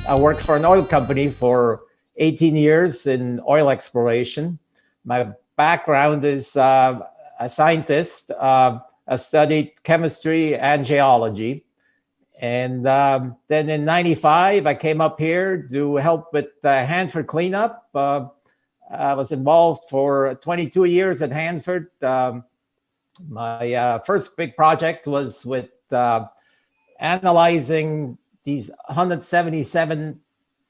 I worked for an oil company for 18 years in oil exploration. My background is a scientist. I studied chemistry and geology. And then in 95, I came up here to help with Hanford cleanup. I was involved for 22 years at Hanford. My first big project was with analyzing these 177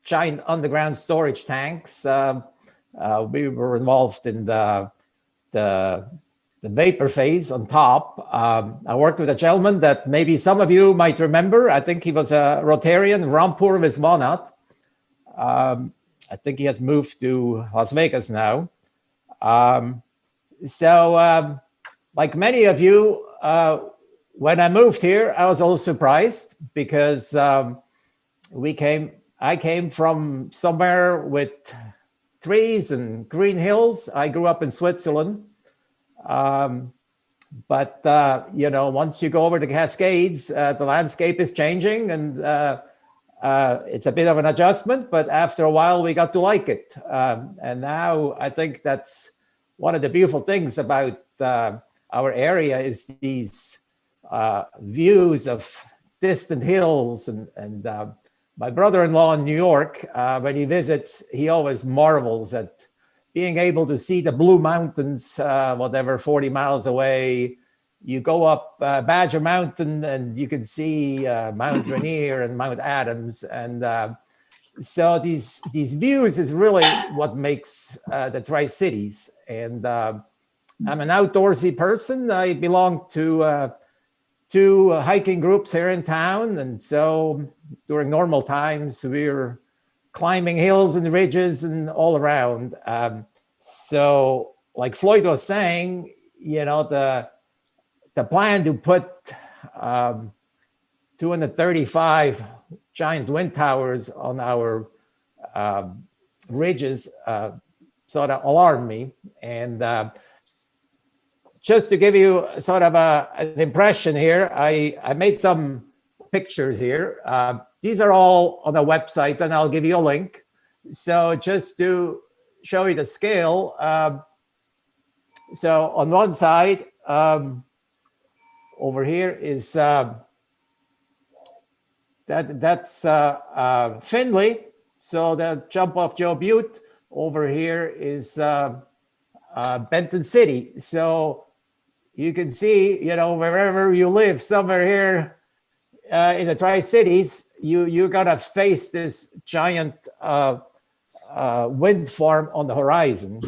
giant underground storage tanks. We were involved in the vapor phase on top. I worked with a gentleman that maybe some of you might remember. I think he was a Rotarian, Rampur Viswanath. I think he has moved to Las Vegas now. Like many of you, when I moved here, I was a little surprised because I came from somewhere with trees and green hills. I grew up in Switzerland. But once you go over the Cascades, the landscape is changing, and it's a bit of an adjustment, but after a while we got to like it. And now I think that's one of the beautiful things about our area is these views of distant hills. And my brother-in-law in New York, when he visits, he always marvels at being able to see the Blue Mountains, 40 miles away. You go up Badger Mountain and you can see Mount Rainier and Mount Adams. And so these views is really what makes the Tri-Cities. And I'm an outdoorsy person. I belong to two hiking groups here in town. And so during normal times, we're climbing hills and ridges and all around. So like Floyd was saying, the plan to put 235 giant wind towers on our ridges sort of alarmed me. And just to give you sort of an impression here, I made some pictures here. These are all on the website, and I'll give you a link. So just to show you the scale. So on one side, over here is that's Findlay. So the jump off Joe Butte. Over here is Benton City. So you can see, wherever you live, somewhere here in the Tri-Cities, you're gonna face this giant wind farm on the horizon.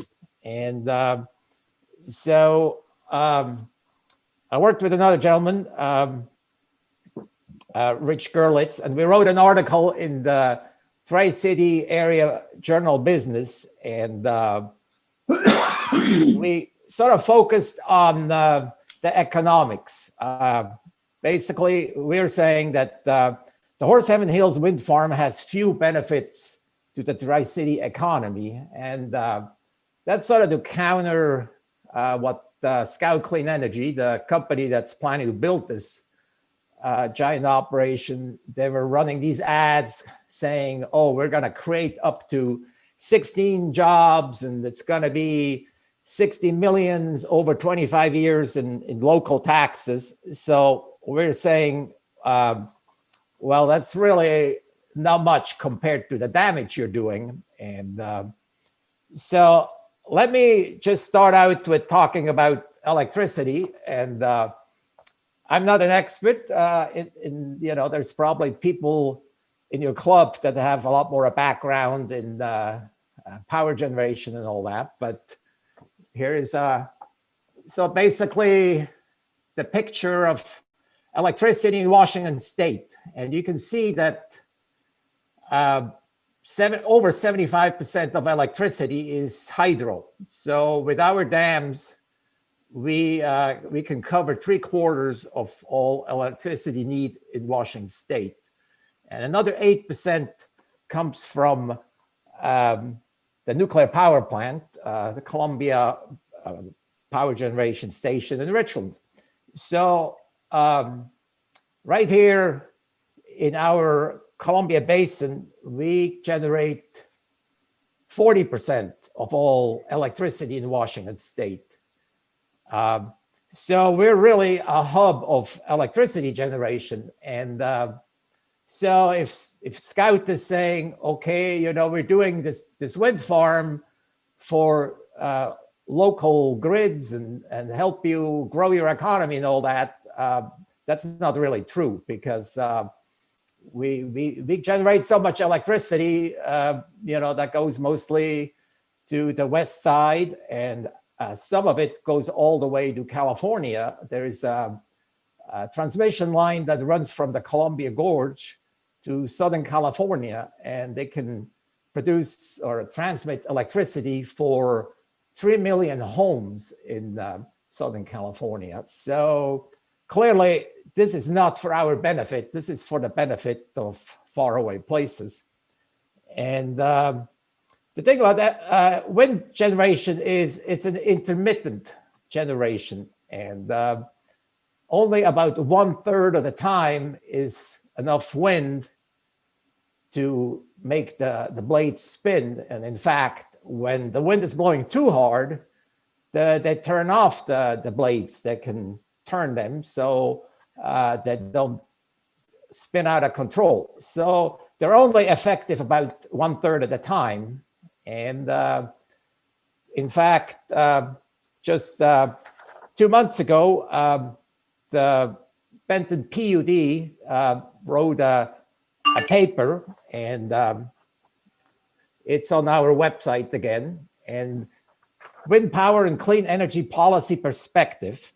And so I worked with another gentleman, Rich Gerlitz, and we wrote an article in the Tri-City Area Journal Business. And we sort of focused on the economics. Basically, we're saying that the Horsehaven Hills Wind Farm has few benefits to the Tri-City economy. And that's sort of to counter what Scout Clean Energy, the company that's planning to build this giant operation, they were running these ads saying, oh, we're going to create up to 16 jobs, and it's going to be 60 millions over 25 years in local taxes. So we're saying, well, that's really not much compared to the damage you're doing. And so let me just start out with talking about electricity. And I'm not an expert. There's probably people in your club that have a lot more a background in power generation and all that. But here is so basically the picture of electricity in Washington State. And you can see that over 75% of electricity is hydro. So with our dams, we can cover 3/4 of all electricity need in Washington State. And another 8% comes from the nuclear power plant, the Columbia Power Generation Station in Richland. So right here in our Columbia Basin, we generate 40% of all electricity in Washington State. So we're really a hub of electricity generation. And so if Scout is saying, okay, you know, we're doing this wind farm for local grids and help you grow your economy and all that, that's not really true, because we generate so much electricity, you know, that goes mostly to the west side, and some of it goes all the way to California. There is a transmission line that runs from the Columbia Gorge to Southern California, and they can produce or transmit electricity for 3 million homes in Southern California. So clearly, this is not for our benefit. This is for the benefit of faraway places. And the thing about that, wind generation is it's an intermittent generation, and only about 1/3 of the time is enough wind to make the blades spin. And in fact, when the wind is blowing too hard, they turn off the blades that can turn them, so that don't spin out of control. So they're only effective about 1/3 of the time. And in fact, just 2 months ago, the Benton PUD wrote a paper, and it's on our website again, and Wind Power and Clean Energy Policy Perspective.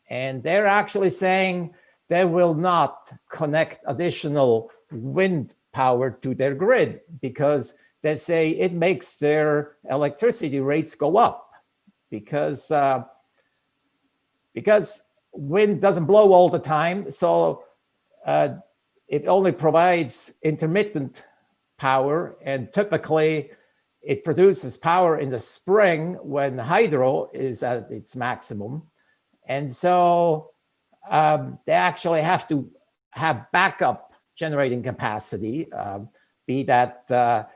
And they're actually saying they will not connect additional wind power to their grid, because they say it makes their electricity rates go up, because wind doesn't blow all the time. So it only provides intermittent power, and typically it produces power in the spring when hydro is at its maximum. And so they actually have to have backup generating capacity, be that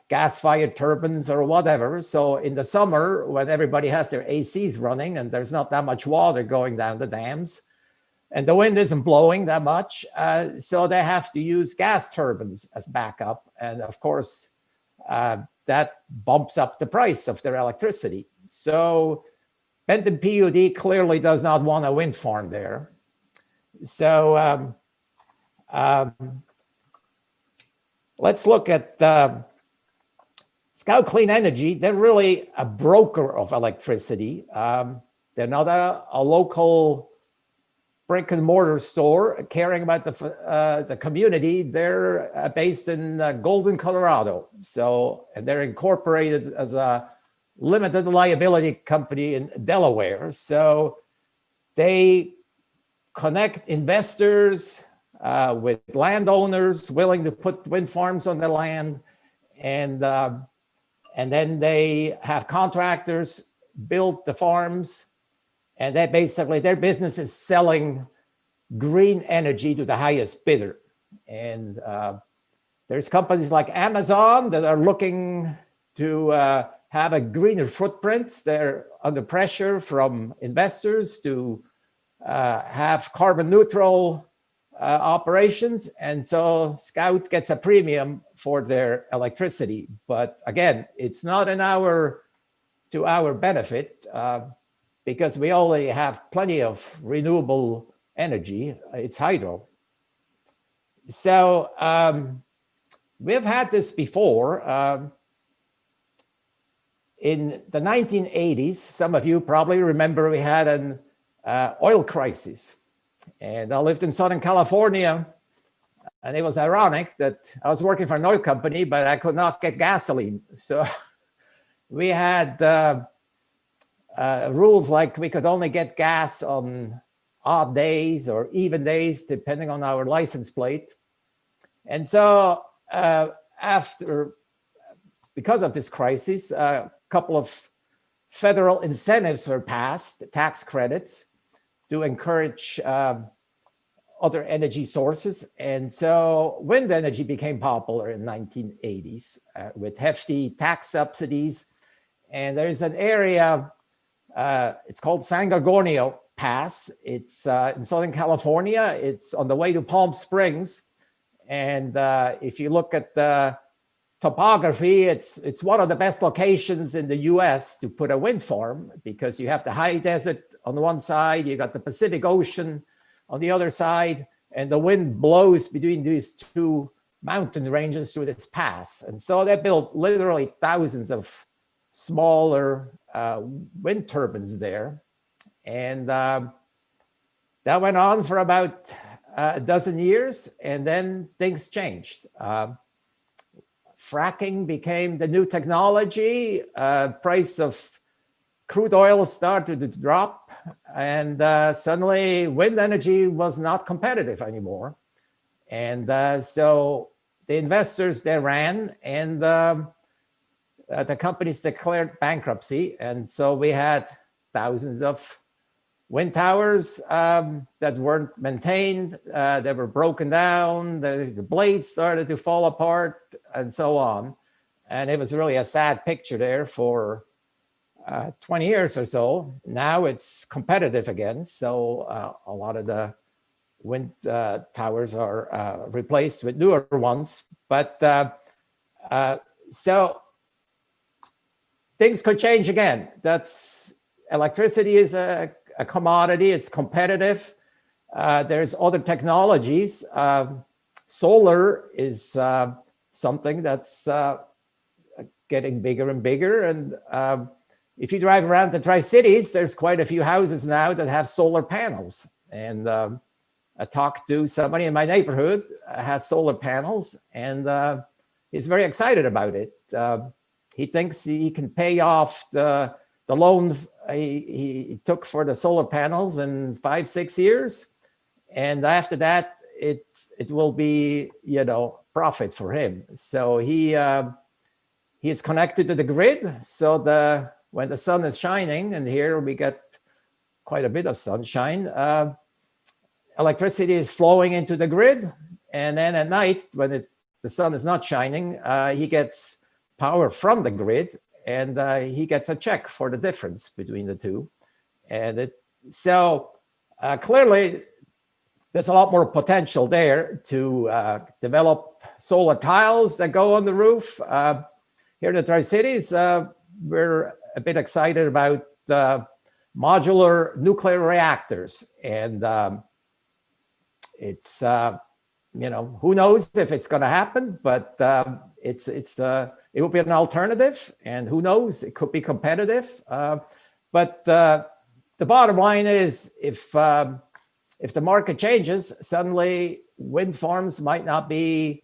gas-fired turbines or whatever. So in the summer, when everybody has their ACs running and there's not that much water going down the dams, and the wind isn't blowing that much, so they have to use gas turbines as backup. And of course, that bumps up the price of their electricity. So Benton PUD clearly does not want a wind farm there. So let's look at Scout Clean Energy. They're really a broker of electricity. They're not a local brick and mortar store caring about the community. They're based in Golden, Colorado. So, and they're incorporated as a limited liability company in Delaware. So they connect investors with landowners willing to put wind farms on their land, and then they have contractors build the farms, and they basically, their business is selling green energy to the highest bidder. And there's companies like Amazon that are looking to have a greener footprint. They're under pressure from investors to have carbon neutral operations. And so Scout gets a premium for their electricity. But again, it's not to our benefit, because we only have plenty of renewable energy. It's hydro. So we've had this before. In the 1980s, some of you probably remember we had an oil crisis. And I lived in Southern California, and it was ironic that I was working for an oil company, but I could not get gasoline. So we had rules like we could only get gas on odd days or even days, depending on our license plate. And so because of this crisis, a couple of federal incentives were passed, tax credits, to encourage other energy sources. And so wind energy became popular in the 1980s with hefty tax subsidies. And there's an area, it's called San Gorgonio Pass. It's in Southern California. It's on the way to Palm Springs. And if you look at the topography, it's one of the best locations in the US to put a wind farm, because you have the high desert on the one side, you got the Pacific Ocean on the other side, and the wind blows between these two mountain ranges through this pass. And so they built literally thousands of smaller wind turbines there. And that went on for about a dozen years, and then things changed. Fracking became the new technology. Price of crude oil started to drop, and suddenly wind energy was not competitive anymore. And so the investors, they ran, and the companies declared bankruptcy. And so we had thousands of wind towers that weren't maintained, they were broken down, the blades started to fall apart, and so on. And it was really a sad picture there for 20 years or so. Now it's competitive again. So a lot of the wind towers are replaced with newer ones. But so things could change again. Electricity is a commodity, it's competitive. There's other technologies. Solar is something that's getting bigger and bigger. And if you drive around the Tri-Cities, there's quite a few houses now that have solar panels. And I talked to somebody in my neighborhood has solar panels, and he's very excited about it. He thinks he can pay off the loan he took for the solar panels in 5-6 years, and after that it will be profit for him. So he is connected to the grid, so when the sun is shining, and here we get quite a bit of sunshine, electricity is flowing into the grid, and then at night when the sun is not shining, he gets power from the grid, and he gets a check for the difference between the two. And so clearly there's a lot more potential there to develop solar tiles that go on the roof. Here in the Tri-Cities, we're a bit excited about modular nuclear reactors. And it's, who knows if it's going to happen, but it will be an alternative, and who knows, it could be competitive. But the bottom line is, if the market changes, suddenly wind farms might not be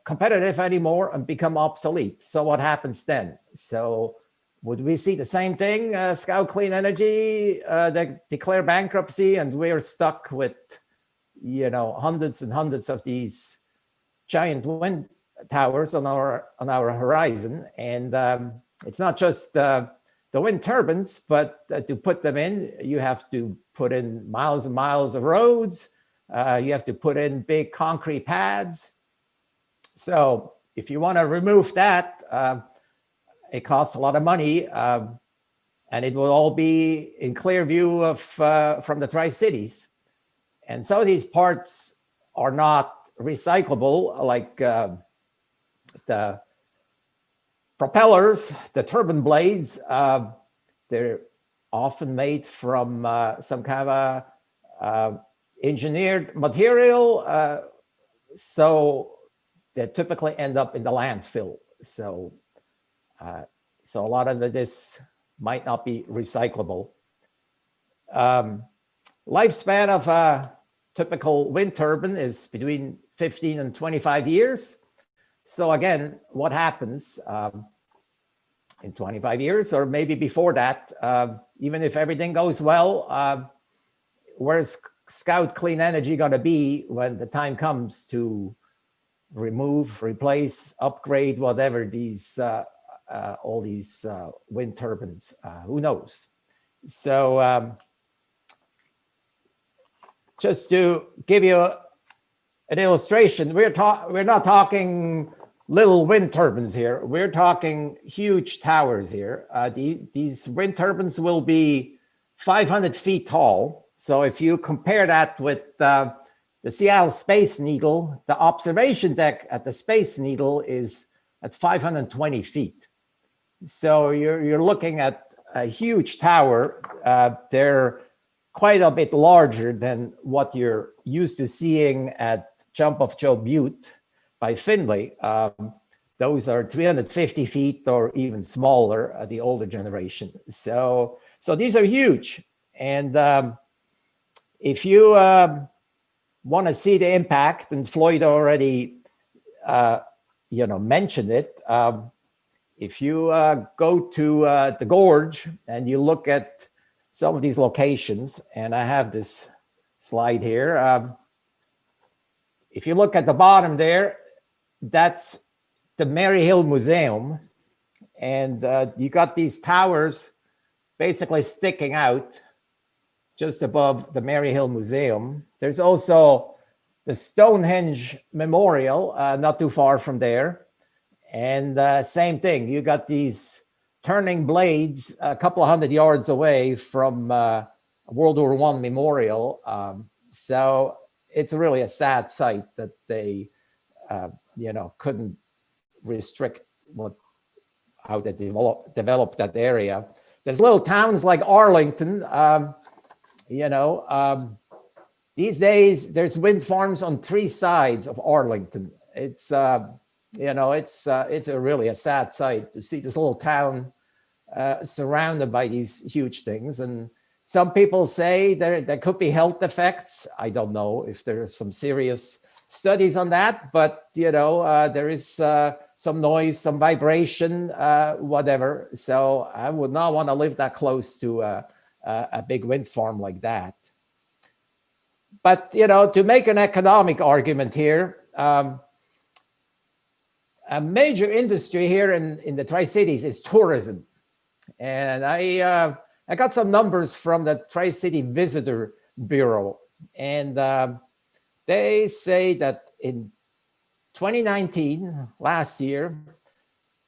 competitive anymore and become obsolete. So what happens then? So would we see the same thing? Scout Clean Energy, they declare bankruptcy, and we're stuck with hundreds and hundreds of these giant wind towers on our horizon. And it's not just the wind turbines, but to put them in, you have to put in miles and miles of roads. You have to put in big concrete pads. So if you want to remove that, it costs a lot of money, and it will all be in clear view of from the Tri-Cities. And some of these parts are not recyclable, like the propellers, the turbine blades. They're often made from some kind of engineered material, so they typically end up in the landfill. So a lot of this might not be recyclable. Lifespan of a typical wind turbine is between 15 and 25 years. So again, what happens in 25 years, or maybe before that, even if everything goes well, where's Scout Clean Energy going to be when the time comes to remove, replace, upgrade, whatever these all these wind turbines? Who knows? So just to give you an illustration, we're not talking little wind turbines here. We're talking huge towers here. These wind turbines will be 500 feet tall. So if you compare that with the Seattle Space Needle, the observation deck at the Space Needle is at 520 feet. So you're looking at a huge tower. They're quite a bit larger than what you're used to seeing at Jump of Joe Butte by Findlay. Those are 350 feet or even smaller, the older generation. So these are huge. And if you want to see the impact, and Floyd already mentioned it, if you go to the gorge and you look at some of these locations, and I have this slide here. If you look at the bottom there, that's the Mary Hill Museum. And you got these towers basically sticking out just above the Mary Hill Museum. There's also the Stonehenge Memorial, not too far from there. And same thing, you got these turning blades a couple of 100 yards away from World War I memorial. So it's really a sad sight that they, couldn't restrict how they developed that area. There's little towns like Arlington. These days there's wind farms on 3 sides of Arlington. It's really a sad sight to see this little town surrounded by these huge things. And some people say there could be health effects. I don't know if there's some serious studies on that, but there is some noise, some vibration, whatever. So I would not want to live that close to a big wind farm like that. But to make an economic argument here, a major industry here in the Tri-Cities is tourism. And I got some numbers from the Tri-City Visitor Bureau. And they say that in 2019, last year,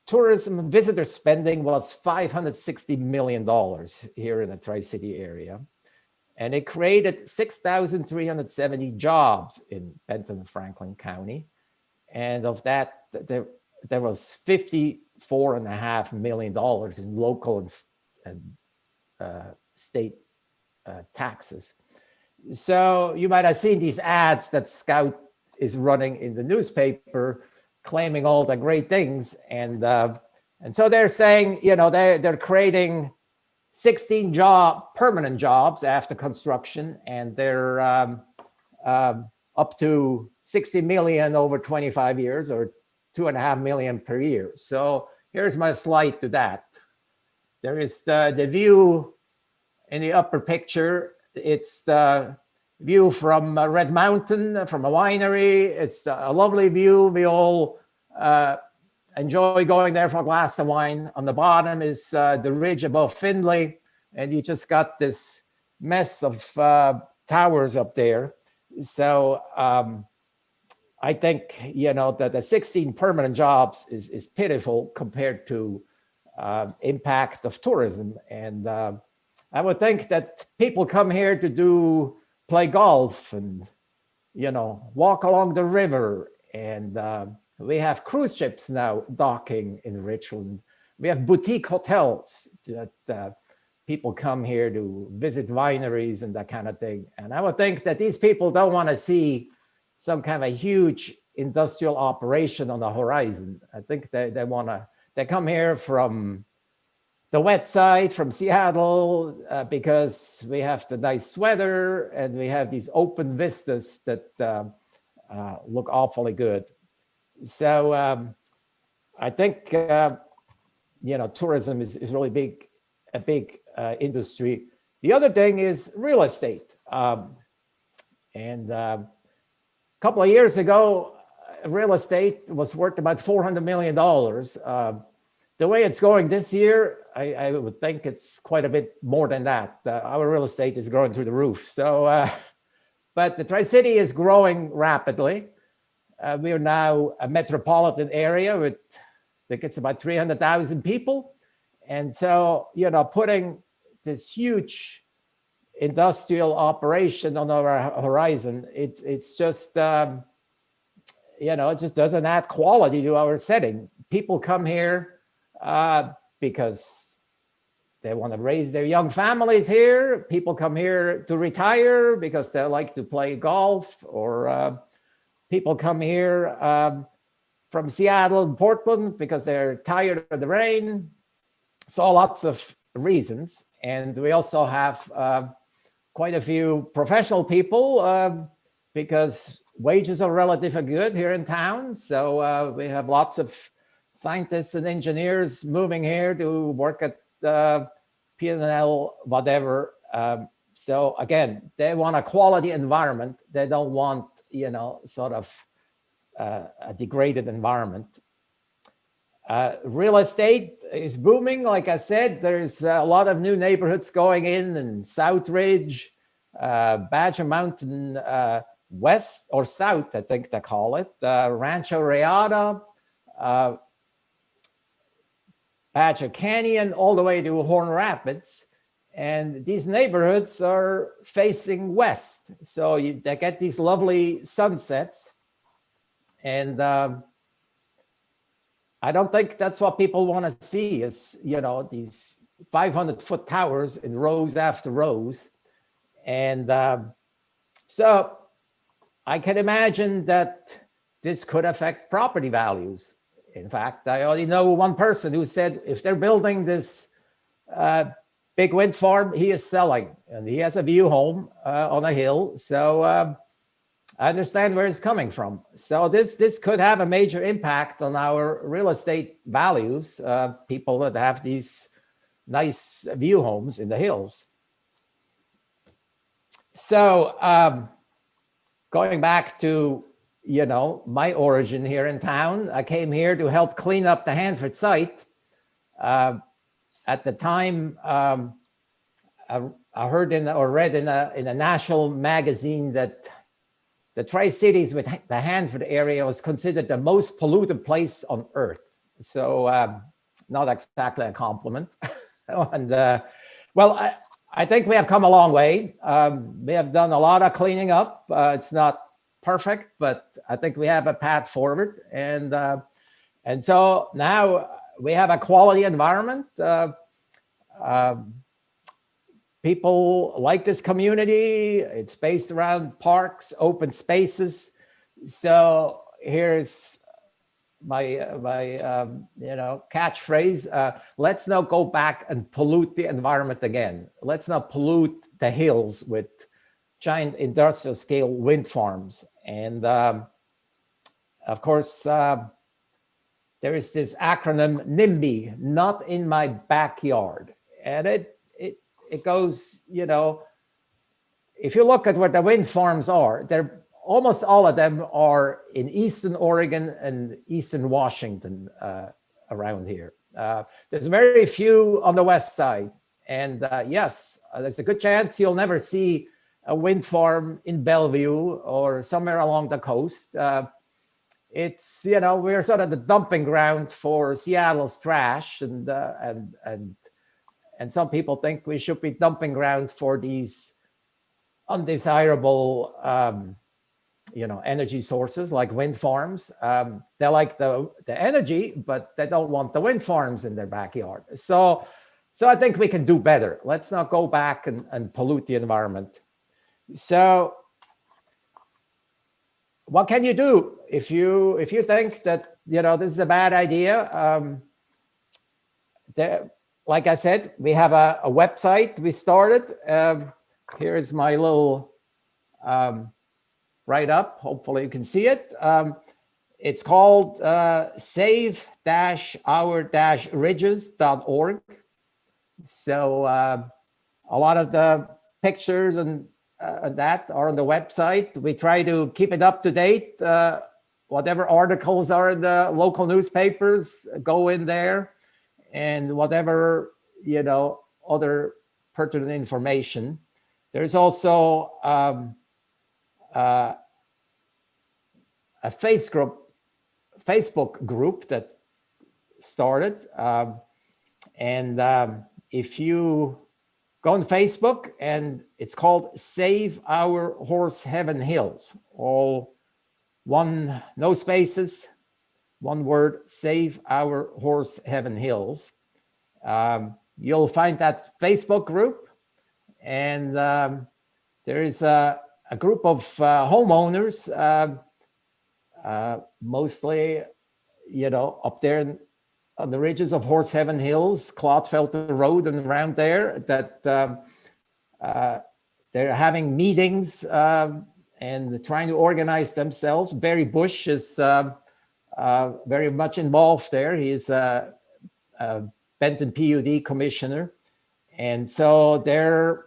tourism visitor spending was $560 million here in the Tri-City area. And it created 6,370 jobs in Benton and Franklin County. And of that, there was $54.5 million in local and state taxes. So you might have seen these ads that Scout is running in the newspaper, claiming all the great things. And so they're saying, they're creating 16 permanent jobs after construction, and they're up to 60 million over 25 years, or 2.5 million per year. So here's my slide to that. There is the view in the upper picture. It's the view from Red Mountain, from a winery. It's a lovely view. We all enjoy going there for a glass of wine. On the bottom is the ridge above Findlay, and you just got this mess of towers up there. So I think, that the 16 permanent jobs is pitiful compared to impact of tourism. And I would think that people come here to play golf and, walk along the river. And we have cruise ships now docking in Richland. We have boutique hotels that people come here to visit wineries and that kind of thing. And I would think that these people don't want to see some kind of a huge industrial operation on the horizon. I think they come here from the wet side, from Seattle, because we have the nice weather and we have these open vistas that look awfully good. So I think, tourism is really a big industry. The other thing is real estate. And a couple of years ago, real estate was worth about $400 million. The way it's going this year, I would think it's quite a bit more than that. Our real estate is growing through the roof. So But the Tri-City is growing rapidly. We are now a metropolitan area with, I think it's about 300,000 people. And so, you know, putting this huge industrial operation on our horizon, it's just, you know, it just doesn't add quality to our setting. People come here because they want to raise their young families here. People come here to retire because they like to play golf, or people come here from Seattle and Portland because they're tired of the rain. So lots of reasons. And we also have quite a few professional people because wages are relatively good here in town. So we have lots of scientists and engineers moving here to work at P&L, whatever. So again, they want a quality environment. They don't want, you know, sort of a degraded environment. Real estate is booming. Like I said, there's a lot of new neighborhoods going in Southridge, Badger Mountain West or South, I think they call it, Rancho Rayada, Badger Canyon, all the way to Horn Rapids. And these neighborhoods are facing west. So they get these lovely sunsets. And I don't think that's what people want to see, is, you know, these 500-foot towers in rows after rows. And so I can imagine that this could affect property values. In fact, I already know one person who said if they're building this big wind farm, he is selling, and he has a view home on a hill. So I understand where it's coming from. So this could have a major impact on our real estate values, people that have these nice view homes in the hills. So going back to, you know, my origin here in town, I came here to help clean up the Hanford site. At the time, I heard or read in a national magazine that the Tri-Cities with the Hanford area was considered the most polluted place on earth. So not exactly a compliment. And well, I think we have come a long way. We have done a lot of cleaning up. It's not perfect, but I think we have a path forward. And so now we have a quality environment. People like this community. It's based around parks, open spaces. So here's my you know, catchphrase: let's not go back and pollute the environment again. Let's not pollute the hills with giant industrial scale wind farms. And of course, there is this acronym NIMBY, not in my backyard. And it goes, you know, if you look at where the wind farms are, they're almost all of them are in Eastern Oregon and Eastern Washington around here. There's very few on the west side. And yes, there's a good chance you'll never see a wind farm in Bellevue or somewhere along the coast. It's, you know, we're sort of the dumping ground for Seattle's trash, and some people think we should be dumping ground for these undesirable, you know, energy sources like wind farms. They like the energy, but they don't want the wind farms in their backyard. So I think we can do better. Let's not go back and pollute the environment. So what can you do if you think that, you know, this is a bad idea? Like I said, we have a website we started. Here's my little write-up. Hopefully you can see it. It's called save-our-ridges.org. So a lot of the pictures and that are on the website. We try to keep it up to date. Whatever articles are in the local newspapers go in there, and whatever, you know, other pertinent information. There's also a Facebook group that started. If you go on Facebook, and it's called Save Our Horse Heaven Hills, all one, no spaces, one word, Save Our Horse Heaven Hills. You'll find that Facebook group, and there is a group of homeowners, mostly, up there on the ridges of Horse Heaven Hills, Clodfelter Road and around there, that they're having meetings and trying to organize themselves. Barry Bush is very much involved there. He's a Benton PUD commissioner. And so they're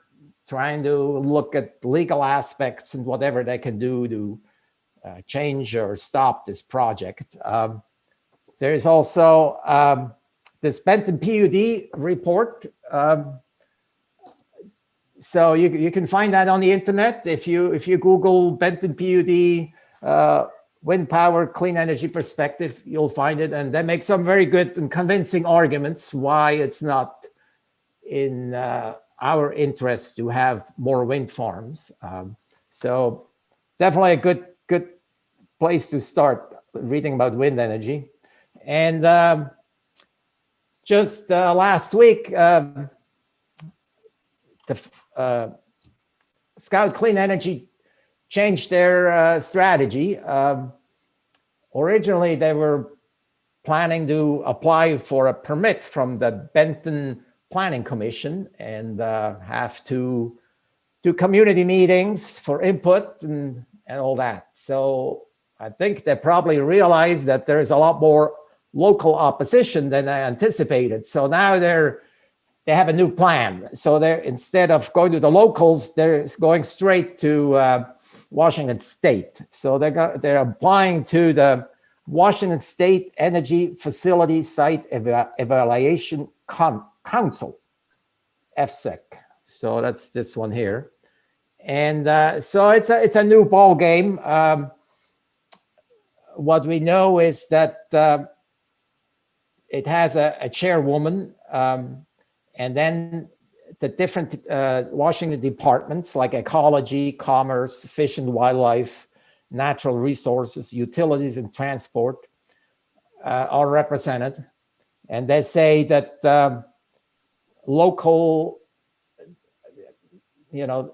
trying to look at legal aspects and whatever they can do to change or stop this project. There is also this Benton PUD report. So you can find that on the internet. If you Google Benton PUD wind power clean energy perspective, you'll find it. And they make some very good and convincing arguments why it's not in our interest to have more wind farms. So definitely a good place to start reading about wind energy. And just last week, the Scout Clean Energy changed their strategy. Originally, they were planning to apply for a permit from the Benton Planning Commission and have to do community meetings for input and all that. So I think they probably realized that there is a lot more local opposition than I anticipated. So now they have a new plan. So they're, instead of going to the locals, they're going straight to Washington State. So they're applying to the Washington State Energy Facility Site Evaluation Council, FSEC. So that's this one here. And so it's a new ball game. What we know is that it has a chairwoman, and then the different Washington departments like ecology, commerce, fish and wildlife, natural resources, utilities and transport are represented. And they say that local,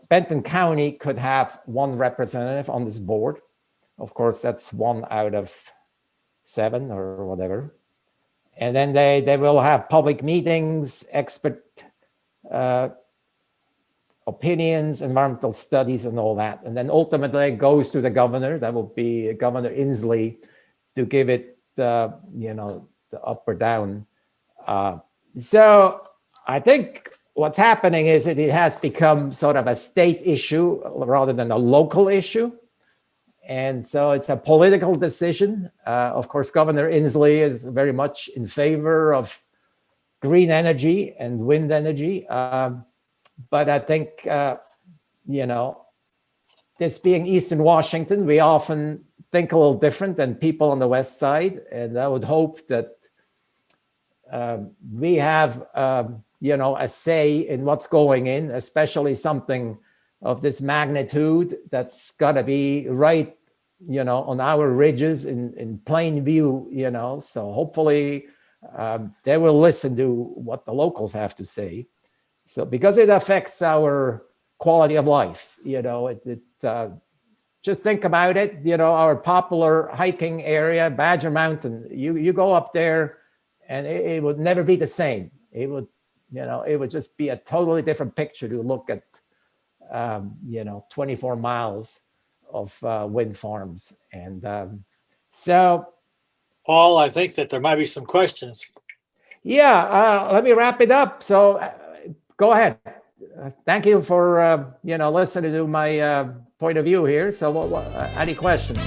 Benton County could have one representative on this board. Of course, that's 1 out of 7 or whatever. And then they will have public meetings, expert opinions, environmental studies, and all that. And then ultimately it goes to the governor. That will be Governor Inslee to give it, the up or down. So I think what's happening is that it has become sort of a state issue rather than a local issue. And so it's a political decision. Of course, Governor Inslee is very much in favor of green energy and wind energy. But I think, this being Eastern Washington, we often think a little different than people on the West Side. And I would hope that we have, a say in what's going in, especially something of this magnitude that's got to be right, on our ridges in plain view, so hopefully they will listen to what the locals have to say. So because it affects our quality of life, just think about it, our popular hiking area, Badger Mountain, you go up there and it would never be the same. It would, it would just be a totally different picture to look at 24 miles of wind farms. And so, Paul, I think that there might be some questions. Yeah, let me wrap it up. So go ahead. Thank you for, listening to my point of view here. So any questions?